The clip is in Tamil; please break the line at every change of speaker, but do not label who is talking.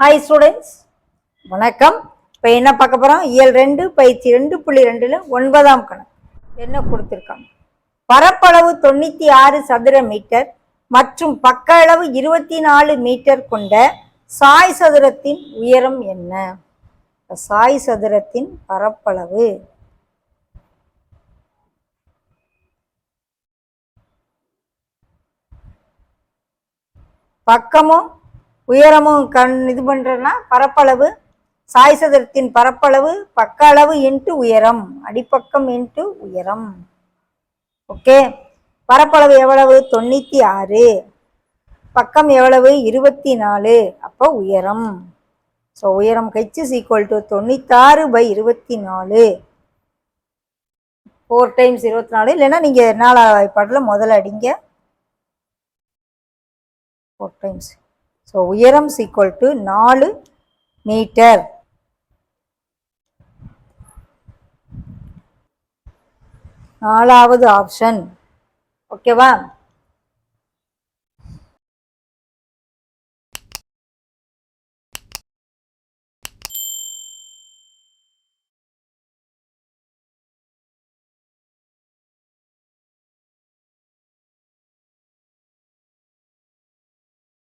ஹாய் ஸ்டூடெண்ட்ஸ், வணக்கம். இப்போ என்ன பார்க்க போகிறோம்? இயல் 2 பயிற்சி 2.2ல் 9ஆம் கணக்கு என்ன கொடுத்துருக்காங்க? பரப்பளவு 96 சதுர மீட்டர் மற்றும் பக்க அளவு 24 மீட்டர் கொண்ட சாய் சதுரத்தின் உயரம் என்ன? சாய் சதுரத்தின் பரப்பளவு பக்கமும் உயரமும் இது பண்ணுறேன்னா பரப்பளவு சாய் சதுரத்தின் பரப்பளவு பக்க அளவு இன்ட்டு உயரம், அடிப்பக்கம் இன்ட்டு உயரம். ஓகே, பரப்பளவு எவ்வளவு? 96, பக்கம் எவ்வளவு? 24, அப்போ உயரம். ஸோ உயரம் h is equal to 96/24, 4 times 24, இல்லைன்னா நீங்கள் 4ஆவது வாய்ப்பாட்டில் முதல்ல அடிங்க 4 times. ஸோ உயரம் is equal to 4 மீட்டர். நாலாவது ஆப்ஷன். ஓகேவா?